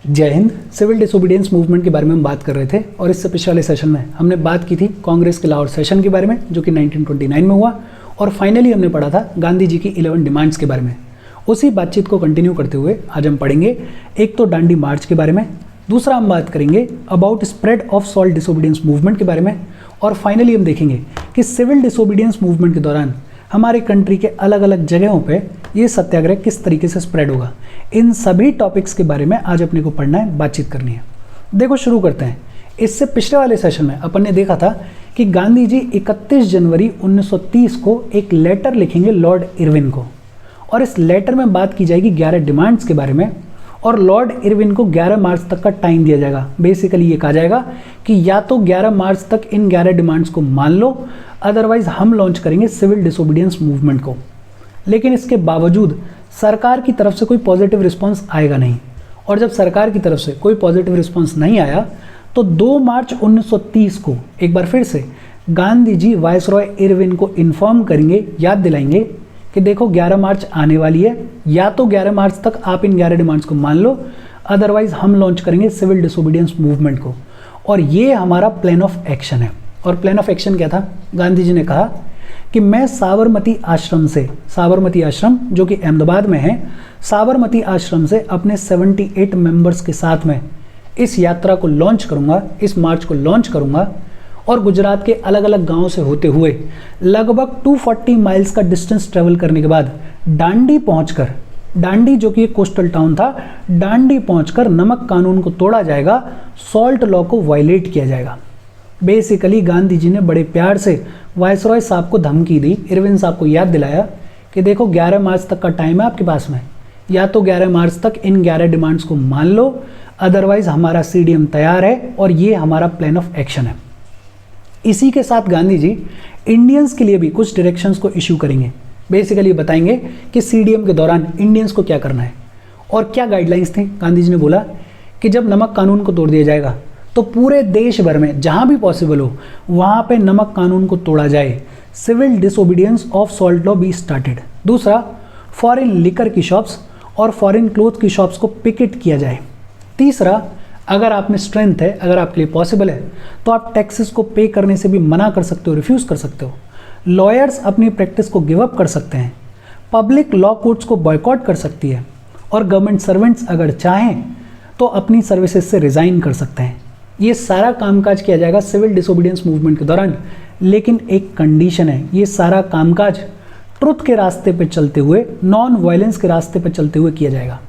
जय Hind. Civil disobedience movement के बारे में हम बात कर रहे थे और इससे पिछले वाले सेशन में हमने बात की थी कांग्रेस के लाहौर सेशन के बारे में जो कि 1929 में हुआ और फाइनली हमने पढ़ा था गांधी जी की 11 डिमांड्स के बारे में। उसी बातचीत को कंटिन्यू करते हुए आज हम पढ़ेंगे एक तो डांडी मार्च के बारे में, दूसरा हम बात करेंगे about spread of salt disobedience movement के बारे में और फाइनली हम देखेंगे कि सिविल डिसोबीडियंस मूवमेंट के दौरान हमारे कंट्री के अलग अलग जगहों पे ये सत्याग्रह किस तरीके से स्प्रेड होगा। इन सभी टॉपिक्स के बारे में आज अपने को पढ़ना है, बातचीत करनी है। देखो शुरू करते हैं। इससे पिछले वाले सेशन में अपन ने देखा था कि गांधी जी 31 जनवरी 1930 को एक लेटर लिखेंगे लॉर्ड इरविन को और इस लेटर में बात की जाएगी 11 डिमांड्स के बारे में और लॉर्ड इरविन को 11 मार्च तक का टाइम दिया जाएगा। बेसिकली ये कहा जाएगा कि या तो 11 मार्च तक इन 11 डिमांड्स को मान लो, अदरवाइज हम लॉन्च करेंगे सिविल डिसोबीडियंस मूवमेंट को। लेकिन इसके बावजूद सरकार की तरफ से कोई पॉजिटिव रिस्पांस आएगा नहीं और जब सरकार की तरफ से कोई पॉजिटिव रिस्पांस नहीं आया तो 2 मार्च 1930 को एक बार फिर से गांधी जी वायसरॉय इरविन को इन्फॉर्म करेंगे, याद दिलाएंगे कि देखो 11 मार्च आने वाली है, या तो 11 मार्च तक आप इन 11 डिमांड्स को मान लो, अदरवाइज हम लॉन्च करेंगे सिविल डिसोबीडियंस मूवमेंट को और ये हमारा प्लान ऑफ एक्शन है। और प्लान ऑफ एक्शन क्या था? गांधी जी ने कहा कि मैं साबरमती आश्रम से, साबरमती आश्रम जो कि अहमदाबाद में है, साबरमती आश्रम से अपने 78 मेंबर्स के साथ में इस यात्रा को लॉन्च करूंगा, इस मार्च को लॉन्च करूंगा और गुजरात के अलग अलग गांवों से होते हुए लगभग 240 माइल्स का डिस्टेंस ट्रेवल करने के बाद दांडी पहुंचकर, दांडी जो कि एक कोस्टल टाउन था, दांडी पहुंचकर नमक कानून को तोड़ा जाएगा, सॉल्ट लॉ को वायलेट किया जाएगा। बेसिकली गांधी जी ने बड़े प्यार से वायसरॉय साहब को धमकी दी, इरविन साहब को याद दिलाया कि देखो 11 मार्च तक का टाइम है आपके पास में, या तो 11 मार्च तक इन 11 डिमांड्स को मान लो, अदरवाइज हमारा सीडीएम तैयार है और ये हमारा प्लान ऑफ एक्शन है। इसी के साथ गांधी जी इंडियंस के लिए भी कुछ डायरेक्शंस को इश्यू करेंगे। बेसिकली बताएंगे कि सीडीएम के दौरान इंडियंस को क्या करना है और क्या गाइडलाइंस थी। गांधी जी ने बोला कि जब नमक कानून को तोड़ दिया जाएगा तो पूरे देश भर में जहां भी पॉसिबल हो वहां पे नमक कानून को तोड़ा जाए, civil disobedience of salt law be started. दूसरा, फॉरेन लिकर की शॉप्स और फॉरेन क्लोथ की शॉप्स को पिकेट किया जाए। तीसरा, अगर आप में स्ट्रेंथ है, अगर आपके लिए पॉसिबल है तो आप टैक्सेस को पे करने से भी मना कर सकते हो, रिफ्यूज कर सकते हो। लॉयर्स अपनी प्रैक्टिस को गिव अप कर सकते हैं, पब्लिक लॉ कोर्ट्स को बॉयकॉट कर सकती है और गवर्नमेंट सर्वेंट्स अगर चाहें तो अपनी सर्विसेज से रिजाइन कर सकते हैं। ये सारा कामकाज किया जाएगा सिविल डिसोबीडियंस मूवमेंट के दौरान, लेकिन एक कंडीशन है, ये सारा कामकाज ट्रुथ के रास्ते पे चलते हुए, नॉन वायलेंस के रास्ते पे चलते हुए किया जाएगा।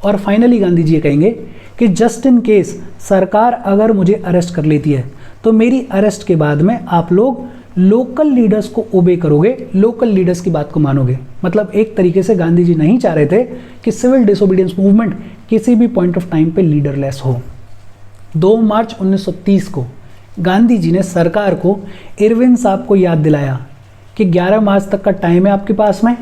और फाइनली गांधी जी ये कहेंगे कि जस्ट इन केस सरकार अगर मुझे अरेस्ट कर लेती है तो मेरी अरेस्ट के बाद में आप लोग लोकल लीडर्स को ओबे करोगे, लोकल लीडर्स की बात को मानोगे। मतलब एक तरीके से गांधी जी नहीं चाह रहे थे कि सिविल डिसोबीडियंस मूवमेंट किसी भी पॉइंट ऑफ टाइम पे लीडरलेस हो। 2 मार्च 1930 को गांधी जी ने सरकार को, इरविन साहब को याद दिलाया कि 11 मार्च तक का टाइम है आपके पास में,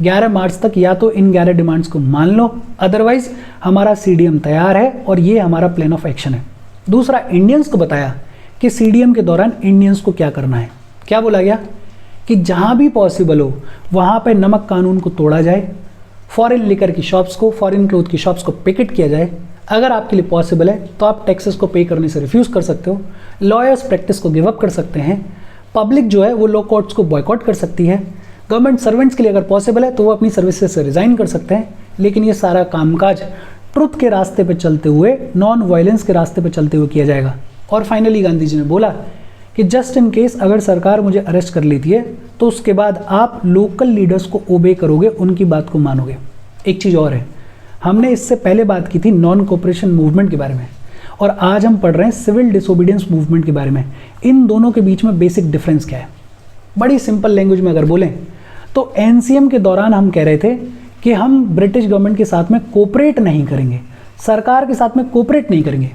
11 मार्च तक या तो इन 11 डिमांड्स को मान लो, अदरवाइज हमारा सीडीएम तैयार है और ये हमारा प्लान ऑफ एक्शन है। दूसरा, इंडियंस को बताया कि सीडीएम के दौरान इंडियंस को क्या करना है। क्या बोला गया कि जहां भी पॉसिबल हो वहां पे नमक कानून को तोड़ा जाए, फॉरेन लिकर की शॉप्स को, फॉरेन क्लोथ की शॉप्स को पिकेट किया जाए। अगर आपके लिए पॉसिबल है तो आप टैक्सेस को पे करने से रिफ्यूज कर सकते हो, लॉयर्स प्रैक्टिस को गिव अप कर सकते हैं, पब्लिक जो है वो लॉ कोर्ट्स को बॉयकॉट कर सकती है, गवर्नमेंट सर्वेंट्स के लिए अगर पॉसिबल है तो वो अपनी सर्विसेज से रिजाइन कर सकते हैं। लेकिन ये सारा कामकाज ट्रुथ के रास्ते पे चलते हुए, नॉन वायलेंस के रास्ते पे चलते हुए किया जाएगा। और फाइनली गांधी जी ने बोला कि जस्ट इन केस अगर सरकार मुझे अरेस्ट कर लेती है तो उसके बाद आप लोकल लीडर्स को ओबे करोगे, उनकी बात को मानोगे। एक चीज़ और है, हमने इससे पहले बात की थी नॉन कोऑपरेशन मूवमेंट के बारे में और आज हम पढ़ रहे हैं सिविल डिसोबीडियंस मूवमेंट के बारे में। इन दोनों के बीच में बेसिक डिफरेंस क्या है? बड़ी सिंपल लैंग्वेज में अगर बोलें तो एनसीएम के दौरान हम कह रहे थे कि हम ब्रिटिश गवर्नमेंट के साथ में कोऑपरेट नहीं करेंगे, सरकार के साथ में कोऑपरेट नहीं करेंगे,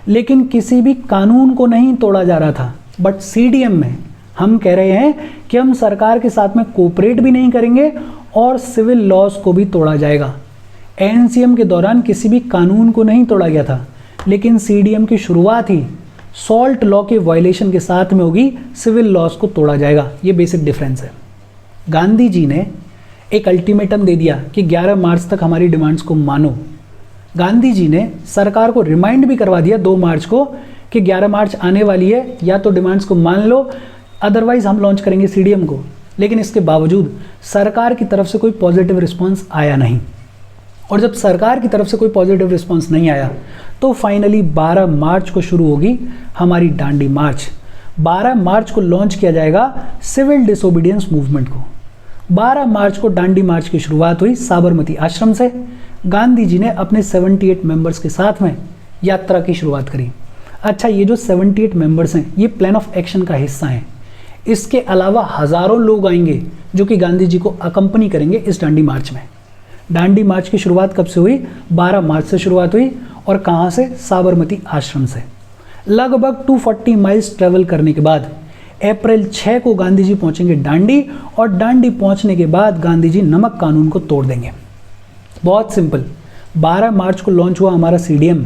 लेकिन किसी भी कानून को नहीं तोड़ा जा रहा था। बट सीडीएम में हम कह रहे हैं कि हम सरकार के साथ में कोऑपरेट भी नहीं करेंगे और सिविल लॉज को भी तोड़ा जाएगा। एनसीएम के दौरान किसी भी कानून को नहीं तोड़ा गया था, लेकिन सीडीएम की शुरुआत ही सॉल्ट लॉ के वायलेशन के साथ में होगी, सिविल लॉज को तोड़ा जाएगा। ये बेसिक डिफरेंस है। गांधी जी ने एक अल्टीमेटम दे दिया कि 11 मार्च तक हमारी डिमांड्स को मानो, गांधी जी ने सरकार को रिमाइंड भी करवा दिया 2 मार्च को कि 11 मार्च आने वाली है, या तो डिमांड्स को मान लो, अदरवाइज हम लॉन्च करेंगे सीडीएम को। लेकिन इसके बावजूद सरकार की तरफ से कोई पॉजिटिव रिस्पॉन्स आया नहीं। और जब सरकार की तरफ से कोई पॉजिटिव रिस्पॉन्स नहीं आया तो फाइनली 12 मार्च को शुरू होगी हमारी दांडी मार्च। 12 मार्च को लॉन्च किया जाएगा सिविल डिसोबीडियंस मूवमेंट को। 12 मार्च को दांडी मार्च की शुरुआत हुई साबरमती आश्रम से। गांधी जी ने अपने 78 मेंबर्स के साथ में यात्रा की शुरुआत करी। अच्छा, ये जो 78 मेंबर्स हैं ये प्लान ऑफ एक्शन का हिस्सा हैं। इसके अलावा हज़ारों लोग आएंगे जो कि गांधी जी को अकम्पनी करेंगे इस दांडी मार्च में। दांडी मार्च की शुरुआत कब से हुई? 12 मार्च से शुरुआत हुई। और कहाँ से? साबरमती आश्रम से। लगभग 240 माइल्स ट्रेवल करने के बाद अप्रैल 6 को गांधी जी पहुंचेंगे दांडी, और दांडी पहुंचने के बाद गांधी जी नमक कानून को तोड़ देंगे। बहुत सिंपल। 12 मार्च को लॉन्च हुआ हमारा सीडीएम,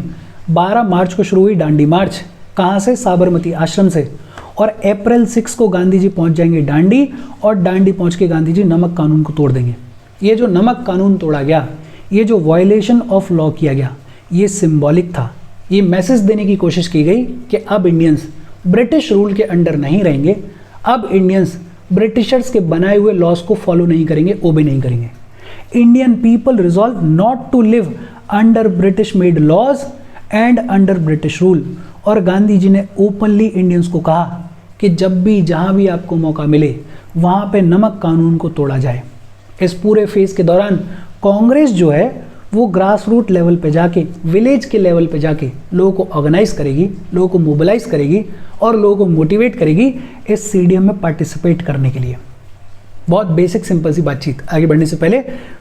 12 मार्च को शुरू हुई दांडी मार्च। कहाँ से? साबरमती आश्रम से। और अप्रैल 6 को गांधी जी पहुंच जाएंगे दांडी, और दांडी पहुंच के गांधी जी नमक कानून को तोड़ देंगे। ये जो नमक कानून तोड़ा गया, ये जो वायलेशन ऑफ लॉ किया गया, ये सिंबॉलिक था। ये मैसेज देने की कोशिश की गई कि अब इंडियंस ब्रिटिश रूल के अंडर नहीं रहेंगे, अब इंडियंस ब्रिटिशर्स के बनाए हुए लॉस को फॉलो नहीं करेंगे, ओबे नहीं करेंगे। Indian people resolve not to live under British made laws and under British rule. और गांधी जी ने ओपनली इंडियंस को कहा कि जब भी जहाँ भी आपको मौका मिले वहाँ पे नमक कानून को तोड़ा जाए। इस पूरे फेज के दौरान कांग्रेस जो है वो ग्रास रूट लेवल पे जाके, विलेज के लेवल पे जाके लोगों को ऑर्गेनाइज करेगी, लोगों को मोबिलाइज करेगी और लोगों को मोटिवेट करेगी इस सीडीएम में पार्टिसिपेट करने के लिए। बहुत बेसिक सिंपल सी बातचीत। आगे बढ़ने से पहले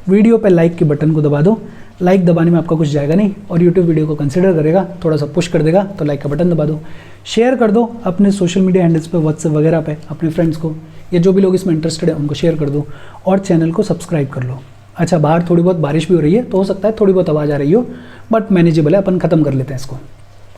वीडियो पे लाइक के बटन को दबा दो। लाइक दबाने में आपका कुछ जाएगा नहीं और यूट्यूब वीडियो को कंसिडर करेगा, थोड़ा सा पुश कर देगा, तो लाइक का बटन दबा दो। शेयर कर दो अपने सोशल मीडिया हैंडल्स पे, व्हाट्सएप वगैरह पे अपने फ्रेंड्स को, या जो भी लोग इसमें इंटरेस्टेड है उनको शेयर कर दो, और चैनल को सब्सक्राइब कर लो। अच्छा, बाहर थोड़ी बहुत बारिश भी हो रही है तो हो सकता है थोड़ी बहुत आवाज़ आ रही हो, बट मैनेजेबल है, अपन ख़त्म कर लेते हैं इसको।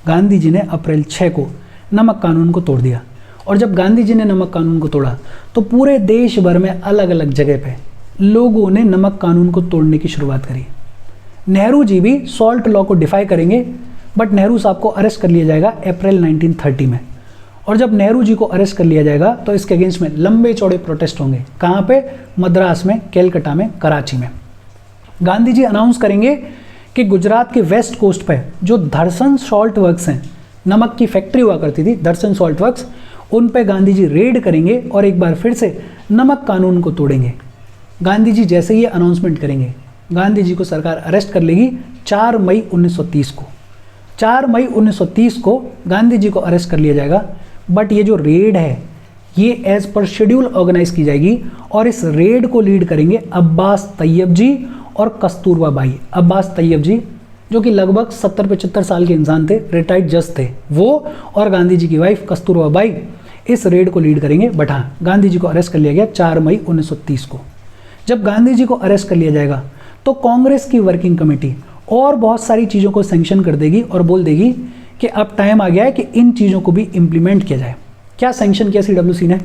गांधी जी ने अप्रैल 6 को नमक कानून को तोड़ दिया। और जब गांधी जी ने नमक कानून को तोड़ा तो पूरे देश भर में अलग अलग जगह पे लोगों ने नमक कानून को तोड़ने की शुरुआत करी। नेहरू जी भी सॉल्ट लॉ को डिफाई करेंगे, बट नेहरू साहब को अरेस्ट कर लिया जाएगा अप्रैल 1930 में। और जब नेहरू जी को अरेस्ट कर लिया जाएगा तो इसके अगेंस्ट में लंबे चौड़े प्रोटेस्ट होंगे। कहाँ पे? मद्रास में, कैलकाटा में, कराची में। गांधी जी अनाउंस करेंगे कि गुजरात के वेस्ट कोस्ट पे जो दर्शन सॉल्ट वर्क्स हैं, नमक की फैक्ट्री हुआ करती थी दर्शन सॉल्ट वर्क्स, उन पे गांधी जी रेड करेंगे और एक बार फिर से नमक कानून को तोड़ेंगे। गांधी जी जैसे ही अनाउंसमेंट करेंगे, गांधी जी को सरकार अरेस्ट कर लेगी 4 मई 1930 को। 4 मई 1930 को गांधी जी को अरेस्ट कर लिया जाएगा। बट ये जो रेड है ये एज पर शेड्यूल ऑर्गेनाइज की जाएगी, और इस रेड को लीड करेंगे अब्बास तैयब जी और कस्तूरबा बाई। अब्बास तैयब जी जो कि लगभग 70-75 साल के इंसान थे, रिटायर्ड जज थे वो, और गांधी जी की वाइफ कस्तूरबा बाई इस रेड को लीड करेंगे। बट हाँ, गांधी जी को अरेस्ट कर लिया गया 4 मई 1930 को। जब गांधी जी को अरेस्ट कर लिया जाएगा तो कांग्रेस की वर्किंग कमेटी और बहुत सारी चीज़ों को सैंक्शन कर देगी और बोल देगी कि अब टाइम आ गया है कि इन चीज़ों को भी इम्प्लीमेंट किया जाए। क्या सैंक्शन किया सीडब्ल्यूसी ने?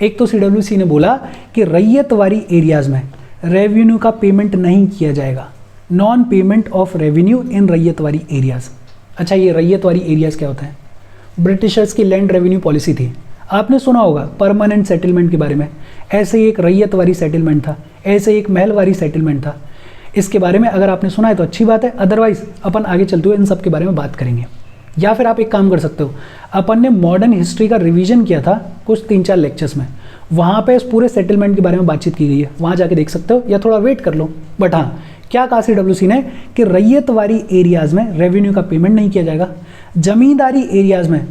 एक तो सीडब्ल्यूसी ने बोला कि रैयतवारी एरियाज़ में रेवेन्यू का पेमेंट नहीं किया जाएगा, non payment of revenue in ryotwari areas. अच्छा, ये रैयतवारी एरियाज़ क्या होता है? ब्रिटिशर्स की लैंड रेवेन्यू पॉलिसी थी। आपने सुना होगा परमानेंट सेटलमेंट के बारे में। ऐसे ही एक रैयतवारी सेटलमेंट था, ऐसे ही एक महलवारी सेटलमेंट था। इसके बारे में अगर आपने सुना है तो अच्छी बात है, अदरवाइज अपन आगे चलते हुए इन सब के बारे में बात करेंगे। या फिर आप एक काम कर सकते हो, अपन ने मॉडर्न हिस्ट्री का रिवीजन किया था कुछ 3-4 लेक्चर्स में, वहाँ पे इस पूरे सेटलमेंट के बारे में बातचीत की गई है, वहाँ जाके देख सकते हो, या थोड़ा वेट कर लो। बट हाँ, क्या कहा सीडब्ल्यूसी ने कि रैयतवारी एरियाज़ में रेवेन्यू का पेमेंट नहीं किया जाएगा, जमींदारी एरियाज़ में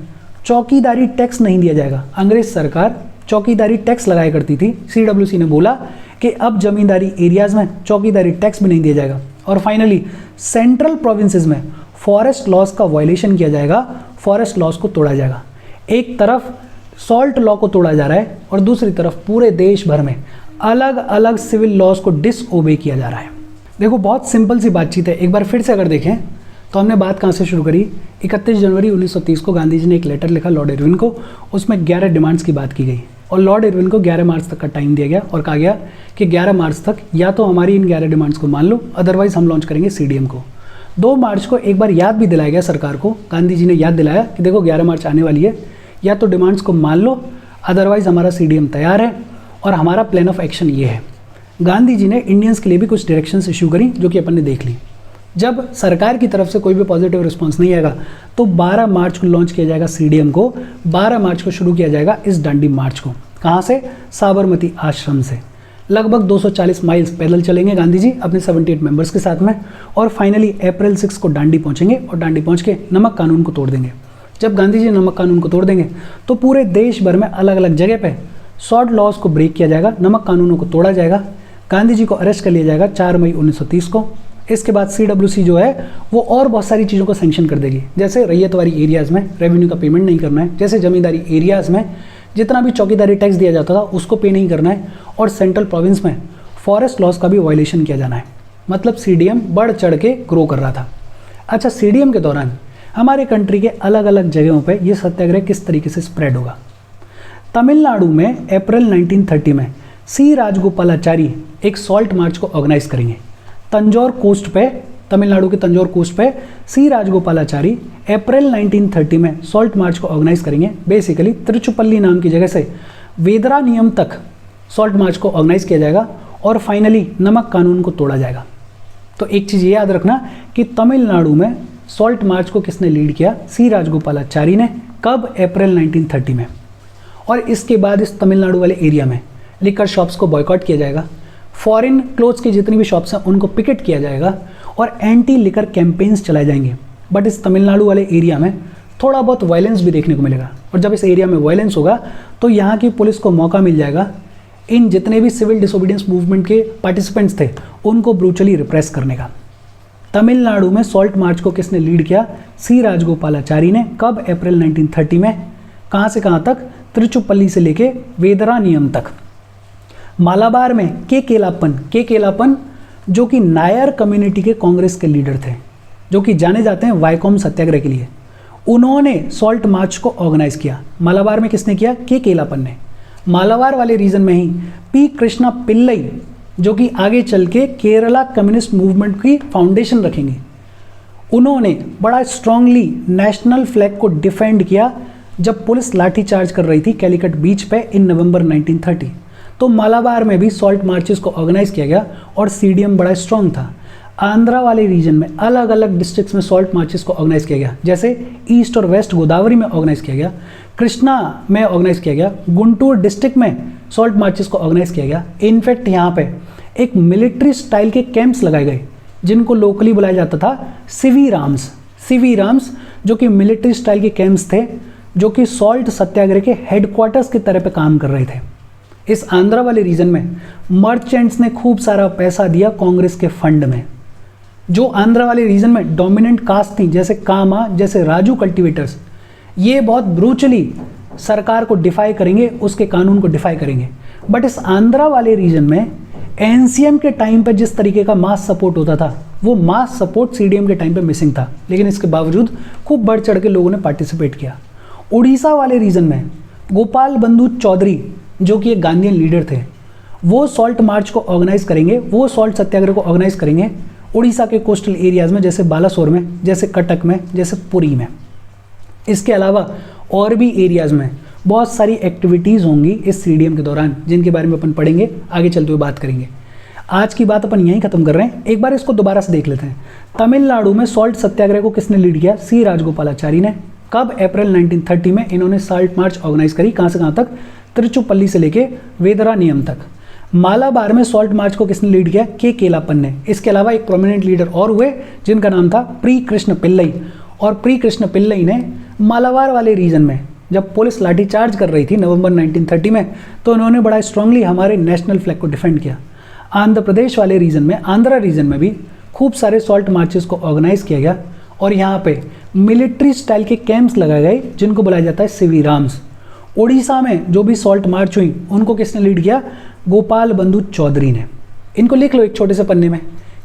चौकीदारी टैक्स नहीं दिया जाएगा। अंग्रेज सरकार चौकीदारी टैक्स लगाया करती थी, सीडब्ल्यूसी ने बोला कि अब जमींदारी एरियाज़ में चौकीदारी टैक्स भी नहीं दिया जाएगा। और फाइनली सेंट्रल प्रोविंसेस में फॉरेस्ट लॉज का वायलेशन किया जाएगा, फॉरेस्ट लॉज को तोड़ा जाएगा। एक तरफ सॉल्ट लॉ को तोड़ा जा रहा है और दूसरी तरफ पूरे देश भर में अलग अलग सिविल लॉज को डिसओबे किया जा रहा है। देखो, बहुत सिंपल सी बातचीत है। एक बार फिर से अगर देखें तो हमने बात कहाँ से शुरू करी? 31 जनवरी 1930 को गांधी जी ने एक लेटर लिखा लॉर्ड इरविन को, उसमें 11 डिमांड्स की बात की गई और लॉर्ड इरविन को 11 मार्च तक का टाइम दिया गया और कहा गया कि 11 मार्च तक या तो हमारी इन 11 डिमांड्स को मान लो, अदरवाइज हम लॉन्च करेंगे सीडीएम को। 2 मार्च को एक बार याद भी दिलाया गया सरकार को, गांधी जी ने याद दिलाया कि देखो 11 मार्च आने वाली है, या तो डिमांड्स को मान लो, अदरवाइज हमारा CDM तैयार है और हमारा प्लान ऑफ एक्शन ये है। गांधी जी ने इंडियंस के लिए भी कुछ डायरेक्शंस इशू करी जो कि अपन ने देख ली। जब सरकार की तरफ से कोई भी पॉजिटिव रिस्पांस नहीं आएगा तो 12 मार्च को लॉन्च किया जाएगा CDM को, 12 मार्च को शुरू किया जाएगा इस दांडी मार्च को। कहाँ से? साबरमती आश्रम से। लगभग 240 माइल्स पैदल चलेंगे गांधी जी अपने 78 मेंबर्स के साथ में, और फाइनली अप्रैल 6 को दांडी पहुंचेंगे और दांडी पहुंच के नमक कानून को तोड़ देंगे। जब गांधी जी नमक कानून को तोड़ देंगे तो पूरे देश भर में अलग अलग जगह पे शॉर्ट लॉज को ब्रेक किया जाएगा, नमक कानूनों को तोड़ा जाएगा। गांधी जी को अरेस्ट कर लिया जाएगा 4 मई 1930 को। इसके बाद CWC जो है वो और बहुत सारी चीज़ों को सैंक्शन कर देगी, जैसे रैयतवारी एरियाज़ में रेवेन्यू का पेमेंट नहीं करना है, जैसे जमींदारी एरियाज़ में जितना भी चौकीदारी टैक्स दिया जाता था उसको पे नहीं करना है, और सेंट्रल प्रोविंस में फॉरेस्ट लॉज का भी वायलेशन किया जाना है। मतलब CDM बढ़ चढ़ के ग्रो कर रहा था। अच्छा, CDM के दौरान हमारे कंट्री के अलग अलग जगहों पे ये सत्याग्रह किस तरीके से स्प्रेड होगा। तमिलनाडु में अप्रैल 1930 में C राजगोपालाचारी एक सॉल्ट मार्च को ऑर्गेनाइज करेंगे। तंजौर कोस्ट पे, तमिलनाडु के तंजौर कोस्ट पे C राजगोपालाचारी अप्रैल 1930 में सॉल्ट मार्च को ऑर्गेनाइज करेंगे। बेसिकली तिरुचुपल्ली नाम की जगह से वेदरानियम तक सॉल्ट मार्च को ऑर्गेनाइज किया जाएगा और फाइनली नमक कानून को तोड़ा जाएगा। तो एक चीज़ ये याद रखना कि तमिलनाडु में सॉल्ट मार्च को किसने लीड किया? C राजगोपालाचारी ने। कब? अप्रैल 1930 में। और इसके बाद इस तमिलनाडु वाले एरिया में लिकर शॉप्स को बॉयकॉट किया जाएगा, फॉरेन क्लोथ्स की जितनी भी शॉप्स हैं उनको पिकेट किया जाएगा और एंटी लिकर कैंपेन्स चलाए जाएंगे। बट इस तमिलनाडु वाले एरिया में थोड़ा बहुत वायलेंस भी देखने को मिलेगा, और जब इस एरिया में वायलेंस होगा तो यहाँ की पुलिस को मौका मिल जाएगा इन जितने भी सिविल डिसोबीडियंस मूवमेंट के पार्टिसिपेंट्स थे उनको ब्रूचली रिप्रेस करने का। तमिलनाडु में सॉल्ट मार्च को किसने लीड किया? C राजगोपालाचारी ने। कब? अप्रैल 1930 में। कहाँ से कहाँ तक? तिरुचुपल्ली से लेके वेदरानियम तक। मालाबार में के केलापन जो कि नायर कम्युनिटी के कांग्रेस के लीडर थे, जो कि जाने जाते हैं वाइकोम सत्याग्रह के लिए, उन्होंने सॉल्ट मार्च को ऑर्गेनाइज किया। मालाबार में किसने किया? के केलापन ने। मालाबार वाले रीजन में ही P कृष्णा पिल्लई, जो कि आगे चल के केरला कम्युनिस्ट मूवमेंट की फाउंडेशन रखेंगे, उन्होंने बड़ा स्ट्रांगली नेशनल फ्लैग को डिफेंड किया जब पुलिस लाठीचार्ज कर रही थी कैलिकट बीच पे इन नवंबर 1930। तो मालाबार में भी सॉल्ट मार्चेस को ऑर्गेनाइज किया गया और CDM बड़ा स्ट्रांग था। आंध्रा वाले रीजन में अलग अलग डिस्ट्रिक्ट्स में सॉल्ट मार्चेस को ऑर्गेनाइज किया गया, जैसे ईस्ट और वेस्ट गोदावरी में ऑर्गेनाइज किया गया, कृष्णा में ऑर्गेनाइज किया गया, गुंटूर डिस्ट्रिक्ट में सॉल्ट मार्चेस को ऑर्गेनाइज किया गया। इनफैक्ट यहाँ पे एक मिलिट्री स्टाइल के कैंप्स लगाए गए जिनको लोकली बुलाया जाता था सिवी राम्स, जो कि मिलिट्री स्टाइल के कैंप्स थे जो कि सॉल्ट सत्याग्रह के हेडक्वार्टर्स की तरह पे काम कर रहे थे। इस आंध्रा वाले रीजन में मर्चेंट्स ने खूब सारा पैसा दिया कांग्रेस के फंड में। जो आंध्रा वाले रीजन में डोमिनेंट कास्ट थी, जैसे कामा, जैसे राजू कल्टीवेटर्स, ये बहुत ब्रूचली सरकार को डिफाई करेंगे, उसके कानून को डिफाई करेंगे। बट इस आंध्रा वाले रीजन में NCM के टाइम पे जिस तरीके का मास सपोर्ट होता था, वो मास सपोर्ट CDM के टाइम पे मिसिंग था, लेकिन इसके बावजूद खूब बढ़ चढ़ के लोगों ने पार्टिसिपेट किया। उड़ीसा वाले रीजन में गोपाल बंधु चौधरी, जो कि एक गांधीयन लीडर थे, वो सॉल्ट मार्च को ऑर्गेनाइज करेंगे, वो सॉल्ट सत्याग्रह को ऑर्गेनाइज करेंगे उड़ीसा के कोस्टल एरियाज़ में, जैसे बालासोर में, जैसे कटक में, जैसे पुरी में। इसके अलावा और भी एरियाज़ में बहुत सारी एक्टिविटीज़ होंगी इस CDM के दौरान, जिनके बारे में अपन पढ़ेंगे, आगे चलते हुए बात करेंगे। आज की बात अपन यहीं खत्म कर रहे हैं, एक बार इसको दोबारा से देख लेते हैं। तमिलनाडु में सॉल्ट सत्याग्रह को किसने लीड किया? C राजगोपालाचारी ने। कब? अप्रैल 1930 में इन्होंने सॉल्ट मार्च ऑर्गेनाइज करी। कहाँ से कहाँ तक? तिरुचुपल्ली से लेके वेदरानियम तक। मालाबार में सॉल्ट मार्च को किसने लीड किया? के केलापन ने। इसके अलावा एक प्रोमिनेंट लीडर और हुए जिनका नाम था प्री कृष्ण पिल्लई, और प्री कृष्ण पिल्लई ने मालाबार वाले रीजन में जब पुलिस लाठीचार्ज कर रही थी नवंबर 1930 में, तो उन्होंने बड़ा स्ट्रांगली हमारे नेशनल फ्लैग को डिफेंड किया। आंध्र प्रदेश वाले रीजन में, आंध्रा रीजन में भी खूब सारे सॉल्ट मार्चेस को ऑर्गेनाइज किया गया और यहाँ पे मिलिट्री स्टाइल के कैंप्स लगाए गए जिनको बुलाया जाता है सिवी राम्स। उड़ीसा में जो भी सॉल्ट मार्च हुई उनको किसने लीड किया? गोपाल बंधु चौधरी ने। इनको लिख लो एक छोटे से पन्ने में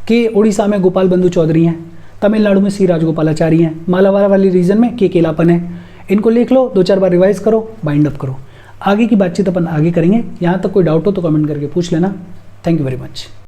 कि उड़ीसा में गोपाल बंधु चौधरी हैं, तमिलनाडु में C राजगोपालाचारी हैं, मालाबार वाली रीजन में के केलापन है। इनको लिख लो, 2-4 बार रिवाइज करो, बाइंड अप करो। आगे की बातचीत अपन आगे करेंगे। यहाँ तक कोई डाउट हो तो कमेंट करके पूछ लेना। Thank you very much.